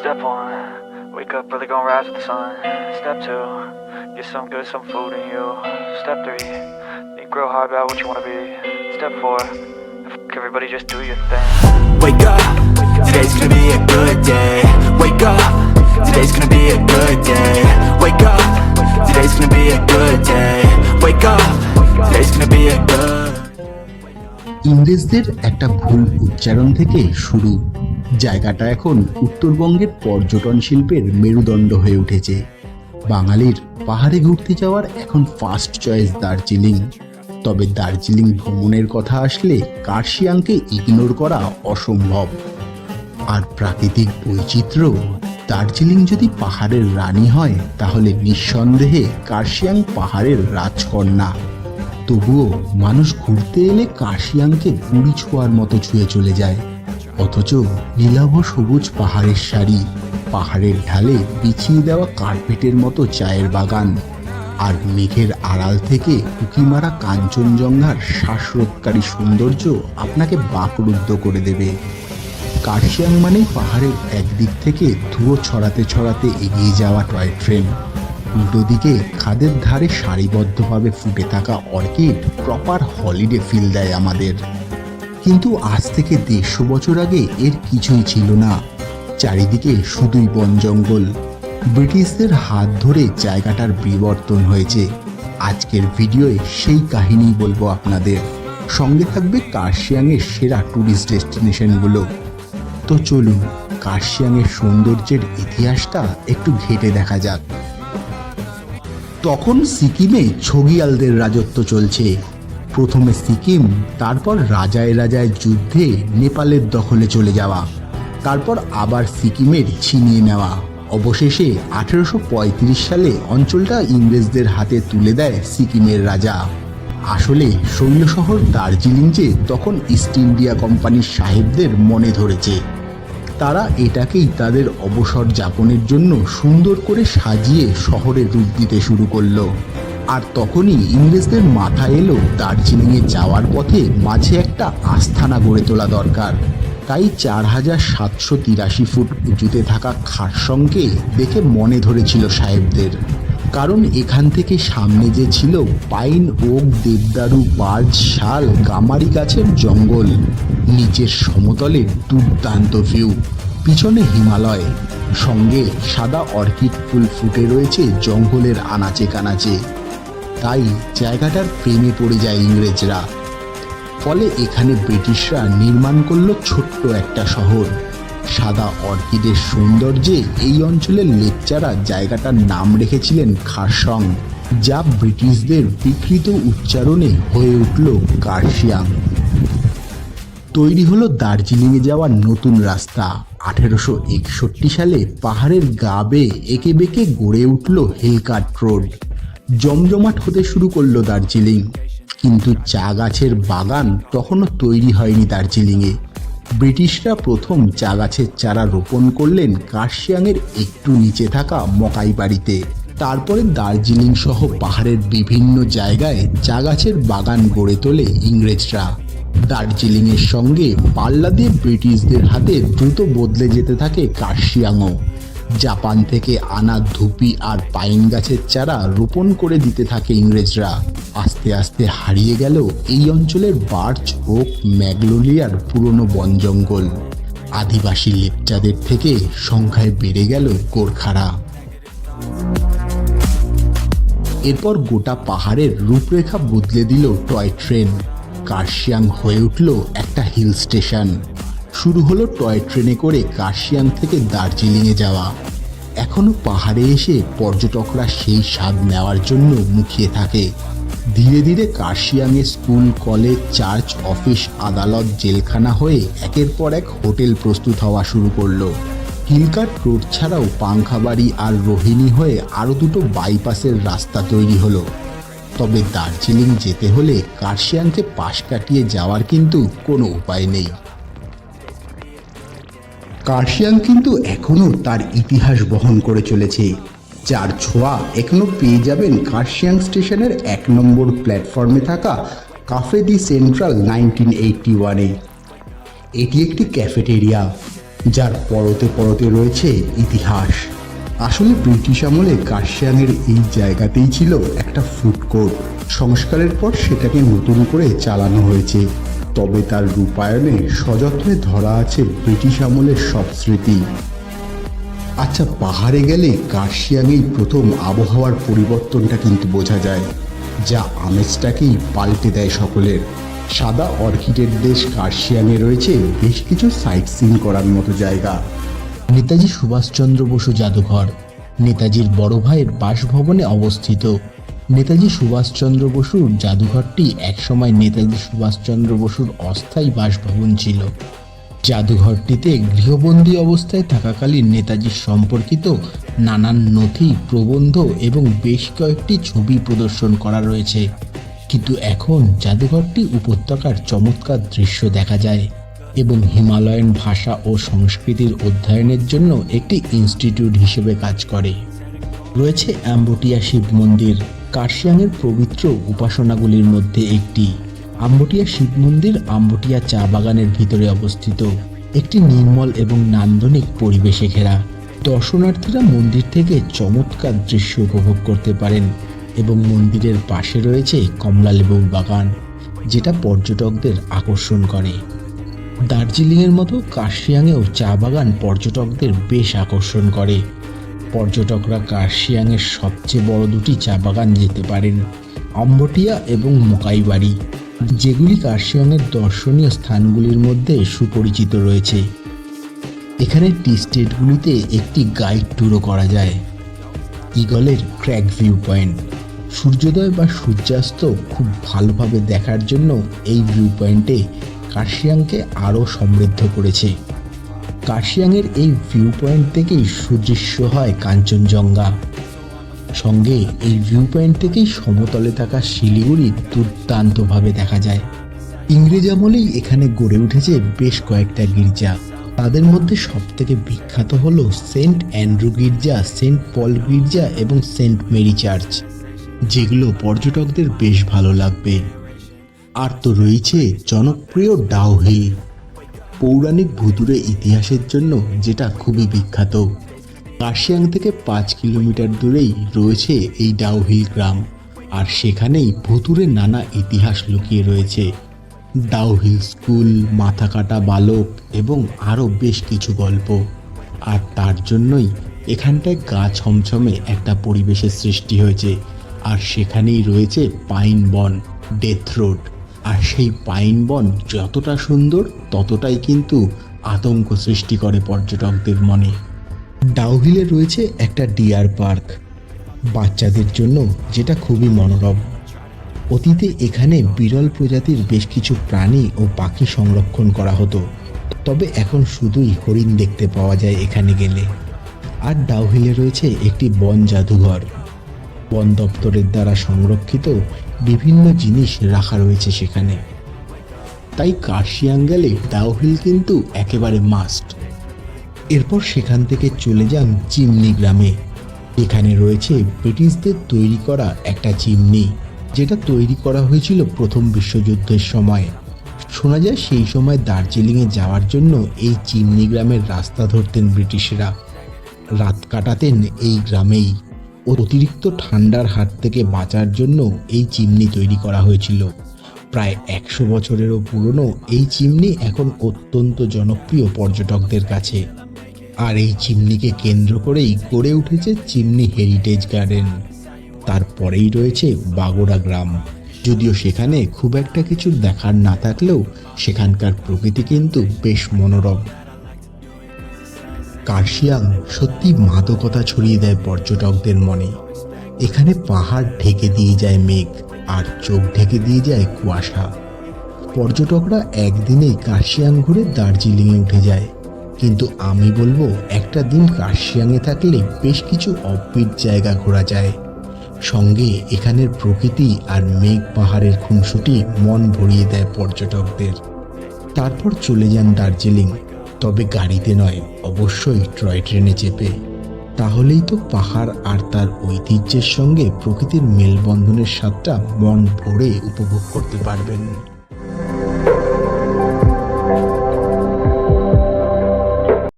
Step one, wake up early, gonna rise with the sun. Step two, get some good, some food in you. Step three, think real hard about what you wanna be. Step four, fuck everybody, just do your thing. Wake up, today's gonna be a good day. Wake up, today's gonna be a good day. Wake up, today's gonna be a good day. Wake up, today's gonna be a good. ইংরেজদের একটা ভুল উচ্চারণ থেকে শুরু। জায়গাটা এখন উত্তরবঙ্গের পর্যটন শিল্পের মেরুদণ্ড হয়ে উঠেছে। বাঙালির পাহাড়ে ঘুরতে যাওয়ার এখন ফার্স্ট চয়েস দার্জিলিং। তবে দার্জিলিং ভ্রমণের কথা আসলে কার্শিয়াংকে ইগনোর করা অসম্ভব। আর প্রাকৃতিক বৈচিত্র্য, দার্জিলিং যদি পাহাড়ের রানী হয় তাহলে নিঃসন্দেহে কার্শিয়াং পাহাড়ের রাজকন্যা। তবুও মানুষ ঘুরতে এলে কার্শিয়াংকে বুড়ি ছোঁয়ার মতো ছুঁয়ে চলে যায়। অথচ নীলাভ সবুজ পাহাড়ের সারি, পাহাড়ের ঢালে বিছিয়ে দেওয়া কার্পেটের মতো চায়ের বাগান, আর মেঘের আড়াল থেকে উঁকি মারা কাঞ্চনজঙ্ঘার শ্বাসরোধকারী সৌন্দর্য আপনাকে বাকরুদ্ধ করে দেবে। কার্শিয়াং মানেই পাহাড়ের একদিক থেকে ধুয়ো ছড়াতে ছড়াতে এগিয়ে যাওয়া টয় ট্রেন, উল্টো দিকে খাদের ধারে সারিবদ্ধভাবে ফুটে থাকা অর্কিড প্রপার হলিডে ফিল দেয় আমাদের। কিন্তু আজ থেকে 150 বছর আগে এর কিছুই ছিল না। চারিদিকে শুধুই বন জঙ্গল। ব্রিটিশদের হাত ধরে জায়গাটার বিবর্তন হয়েছে। আজকের ভিডিওয়ে সেই কাহিনী বলবো আপনাদের। সঙ্গে থাকবে কার্শিয়াংয়ের সেরা ট্যুরিস্ট ডেস্টিনেশনগুলো। তো চলুন কার্শিয়াংয়ের সৌন্দর্যের ইতিহাসটা একটু ঘেঁটে দেখা যাক। তখন সিকিমে ছগিয়ালদের রাজত্ব চলছে। প্রথমে সিকিম, তারপর রাজায় রাজায় যুদ্ধে নেপালের দখলে চলে যাওয়া, তারপর আবার সিকিমের ছিনিয়ে নেওয়া। অবশেষে 1835 সালে অঞ্চলটা ইংরেজদের হাতে তুলে দেয় সিকিমের রাজা। আসলে শৈল শহর দার্জিলিং যে তখন ইস্ট ইন্ডিয়া কোম্পানির সাহেবদের মনে ধরেছে। তারা এটাকেই তাদের অবসর যাপনের জন্য সুন্দর করে সাজিয়ে শহরে রূপ দিতে শুরু করলো। আর তখনই ইংরেজদের মাথায় এলো দার্জিলিংয়ে যাওয়ার পথে মাঝে একটা আস্তানা গড়ে তোলা দরকার। তাই 4783 ফুট উঁচুতে থাকা খারসংকে দেখে মনে ধরেছিল সাহেবদের। কারণ এখান থেকে সামনে যে ছিল পাইন, ওক, দেবদারু, বার্জ, শাল, গামারি গাছের জঙ্গল, নিচের সমতলে দুর্দান্ত ভিউ, পিছনে হিমালয়, সঙ্গে সাদা অর্কিড ফুল ফুটে রয়েছে জঙ্গলের আনাচে কানাচে। তাই জায়গাটার প্রেমে পড়ে যায় ইংরেজরা। ফলে এখানে ব্রিটিশরা নির্মাণ করলো ছোট্ট একটা শহর। সাদা অর্কিডের সৌন্দর্যে এই অঞ্চলের লেপচারা জায়গাটার নাম রেখেছিলেন খারসং, যা ব্রিটিশদের বিকৃত উচ্চারণে হয়ে উঠল কার্শিয়াং। তৈরি হলো দার্জিলিংয়ে যাওয়ার নতুন রাস্তা। 1861 সালে পাহাড়ের গা বেয়ে এঁকে বেঁকে গড়ে উঠল হিলকার্ট রোড। জমজমাট হতে শুরু করলো দার্জিলিং। কিন্তু চা গাছের বাগান তখনও তৈরি হয়নি দার্জিলিংয়ে। ব্রিটিশরা প্রথম চা গাছের চারা রোপণ করলেন কার্শিয়াংয়ের একটু নিচে থাকা মকাই বাড়িতে। তারপরে দার্জিলিং সহ পাহাড়ের বিভিন্ন জায়গায় চা গাছের বাগান গড়ে তোলে ইংরেজরা। দার্জিলিংয়ের সঙ্গে পাল্লা দিয়ে ব্রিটিশদের হাতে দ্রুত বদলে যেতে থাকে কার্শিয়াংও। জাপান থেকে আনা ধুপি আর পাইন গাছের চারা রোপণ করে দিতে থাকে ইংরেজরা। আস্তে আস্তে হারিয়ে গেল এই অঞ্চলের বার্চ, ওক, ম্যাগনোলিয়ার পুরনো বন জঙ্গল। আদিবাসী লেপচাদের থেকে সংখ্যায় বেড়ে গেল গোর্খারা। এরপর গোটা পাহাড়ের রূপরেখা বদলে দিল টয় ট্রেন। কার্শিয়াং হয়ে উঠল একটা হিল স্টেশন। শুরু হলো টয় ট্রেনে করে কার্শিয়াং থেকে দার্জিলিংয়ে যাওয়া। এখনও পাহাড়ে এসে পর্যটকরা সেই স্বাদ নেওয়ার জন্য মুখিয়ে থাকে। ধীরে ধীরে কার্শিয়াংয়ে স্কুল, কলেজ, চার্চ, অফিস, আদালত, জেলখানা হয়ে একের পর এক হোটেল প্রস্তুত হওয়া শুরু করলো। হিলকার্ট রোড ছাড়াও পাংখাবাড়ি আর রোহিণী হয়ে আরও দুটো বাইপাসের রাস্তা তৈরি হলো। তবে দার্জিলিং যেতে হলে কার্শিয়াংকে পাশ কাটিয়ে যাওয়ার কিন্তু কোনো উপায় নেই। কার্শিয়াং কিন্তু এখনও তার ইতিহাস বহন করে চলেছে, যার ছোঁয়া এখনও পেয়ে যাবেন কার্শিয়াং স্টেশনের 1 নম্বর প্ল্যাটফর্মে থাকা কাফে দি সেন্ট্রাল 1981-এ। এটি একটি ক্যাফেটেরিয়া। যার পরতে পরতে রয়েছে ইতিহাস। আসলে ব্রিটিশ আমলে কার্শিয়াংয়ের এই জায়গাতেই ছিল একটা ফুড কোর্ট। সংস্কারের পর সেটাকে নতুন করে চালানো হয়েছে, তবে তার রূপায়ণে সযত্নে ধরা আছে ব্রিটিশ আমলের সব স্মৃতি। আচ্ছা, পাহাড়ে গেলে কার্শিয়াংয়েই প্রথম আবহাওয়ার পরিবর্তনটা কিন্তু বোঝা যায়, যা আমেজটাকেই পাল্টে দেয় সকলের। সাদা অর্কিডের দেশ কার্শিয়াংয়ে রয়েছে বেশ কিছু সাইট সিন করার মতো জায়গা। নেতাজি সুভাষচন্দ্র বসু জাদুঘর নেতাজির বড় ভাইয়ের বাসভবনে অবস্থিত। নেতাজি সুভাষচন্দ্র বসুর জাদুঘরটি একসময় নেতাজি সুভাষচন্দ্র বসুর অস্থায়ী বাসভবন ছিল। জাদুঘরটিতে গৃহবন্দী অবস্থায় থাকাকালীন নেতাজির সম্পর্কিত নানান নথি, প্রবন্ধ এবং বেশ কয়েকটি ছবি প্রদর্শন করা রয়েছে। কিন্তু এখন জাদুঘরটি উপত্যকার চমৎকার দৃশ্য দেখা যায় এবং হিমালয়ান ভাষা ও সংস্কৃতির অধ্যয়নের জন্য একটি ইনস্টিটিউট হিসেবে কাজ করে। রয়েছে আম্বটিয়া শিব মন্দির, কার্শিয়াংয়ের পবিত্র উপাসনাগুলির মধ্যে একটি। আম্বটিয়া শিব মন্দির আম্বটিয়া চা বাগানের ভিতরে অবস্থিত, একটি নির্মল এবং নান্দনিক পরিবেশে ঘেরা। দর্শনার্থীরা মন্দির থেকে চমৎকার দৃশ্য উপভোগ করতে পারেন এবং মন্দিরের পাশে রয়েছে কমলালেবুর বাগান, যেটা পর্যটকদের আকর্ষণ করে। দার্জিলিংয়ের মতো কার্শিয়াংয়েও চা বাগান পর্যটকদের বেশ আকর্ষণ করে। পর্যটকরা কার্শিয়াংয়ের সবচেয়ে বড় দুটি চা বাগান যেতে পারেন, আম্বটিয়া এবং মোকাইবাড়ি, যেগুলি কার্শিয়াংয়ের দর্শনীয় স্থানগুলির মধ্যে সুপরিচিত রয়েছে। এখানে টি স্টেটগুলিতে একটি গাইড ট্যুরও করা যায়। ইগলের ক্র্যাগ ভিউ পয়েন্ট, সূর্যোদয় বা সূর্যাস্ত খুব ভালোভাবে দেখার জন্য এই ভিউ পয়েন্টে কার্শিয়াংকে আরও সমৃদ্ধ করেছে। কার্শিয়াংয়ের এই ভিউ পয়েন্ট থেকেই সুদৃশ্য হয় কাঞ্চনজঙ্ঘা। সঙ্গে এই ভিউ পয়েন্ট থেকেই সমতলে থাকা শিলিগুড়ি দুর্দান্তভাবে দেখা যায়। ইংরেজ আমলেই এখানে গড়ে উঠেছে বেশ কয়েকটা গির্জা। তাদের মধ্যে সবথেকে বিখ্যাত হল সেন্ট অ্যান্ড্রু গির্জা, সেন্ট পল গির্জা এবং সেন্ট মেরি চার্চ, যেগুলো পর্যটকদের বেশ ভালো লাগবে। আর তো রয়েছে জনপ্রিয় ডাউহিল, পৌরাণিক ভুতুড়ে ইতিহাসের জন্য যেটা খুবই বিখ্যাত। কার্শিয়াং থেকে 5 কিলোমিটার দূরেই রয়েছে এই ডাউহিল গ্রাম, আর সেখানেই ভুতুড়ে নানা ইতিহাস লুকিয়ে রয়েছে। ডাউহিল স্কুল, মাথা কাটা বালক এবং আরও বেশ কিছু গল্প। আর তার জন্যই এখানটায় গা ছমছমে একটা পরিবেশের সৃষ্টি হয়েছে। আর সেখানেই রয়েছে পাইন বন, ডেথ রোড। আর সেই পাইন বন যতটা সুন্দর ততটাই কিন্তু আতঙ্ক সৃষ্টি করে পর্যটকদের মনে। ডাউহিলে রয়েছে একটা ডিয়ার পার্ক বাচ্চাদের জন্য, যেটা খুবই মনোরম। অতীতে এখানে বিরল প্রজাতির বেশ কিছু প্রাণী ও পাখি সংরক্ষণ করা হতো, তবে এখন শুধুই হরিণ দেখতে পাওয়া যায় এখানে গেলে। আর ডাউহিলে রয়েছে একটি বন জাদুঘর, বন দপ্তরের দ্বারা সংরক্ষিত বিভিন্ন জিনিস রাখা রয়েছে সেখানে। তাই কার্শিয়াং গেলে ডাউহিল কিন্তু একেবারে মাস্ট। এরপর সেখান থেকে চলে যান চিমনি গ্রামে। এখানে রয়েছে ব্রিটিশদের তৈরি করা একটা চিমনি, যেটা তৈরি করা হয়েছিল প্রথম বিশ্বযুদ্ধের সময়। শোনা যায় সেই সময় দার্জিলিংয়ে যাওয়ার জন্য এই চিমনি গ্রামের রাস্তা ধরতেন ব্রিটিশরা, রাত কাটাতেন এই গ্রামেই। অতিরিক্ত ঠান্ডার হাত থেকে বাঁচার জন্য এই চিমনি তৈরি করা হয়েছিল। প্রায় 100 বছরেরও পুরনো এই চিমনি এখন অত্যন্ত জনপ্রিয় পর্যটকদের কাছে। আর এই চিমনিকে কেন্দ্র করেই গড়ে উঠেছে চিমনি হেরিটেজ গার্ডেন। তারপরেই রয়েছে বাগোড়া গ্রাম। যদিও সেখানে খুব একটা কিছু দেখার না থাকলেও সেখানকার প্রকৃতি কিন্তু বেশ মনোরম। কার্শিয়াং সত্যি মাদকতা ছড়িয়ে দেয় পর্যটকদের মনে। এখানে পাহাড় ঢেকে দিয়ে যায় মেঘ, আর চোখ ঢেকে দিয়ে যায় কুয়াশা। পর্যটকরা একদিনেই কার্শিয়াং ঘুরে দার্জিলিংয়ে উঠে যায়, কিন্তু আমি বলবো একটা দিন কার্শিয়াংয়ে থাকলে বেশ কিছু অফবিট জায়গা ঘোরা যায়। সঙ্গে এখানের প্রকৃতি আর মেঘ পাহাড়ের খুনসুটি মন ভরিয়ে দেয় পর্যটকদের। তারপর চলে যান দার্জিলিং, তবে গাড়িতে নয়, অবশ্যই টয় ট্রেনে চেপে। তাহলেই তো পাহাড় আর তার ঐতিহ্যের সঙ্গে প্রকৃতির মেলবন্ধনের স্বাদটা মন ভরে উপভোগ করতে পারবেন।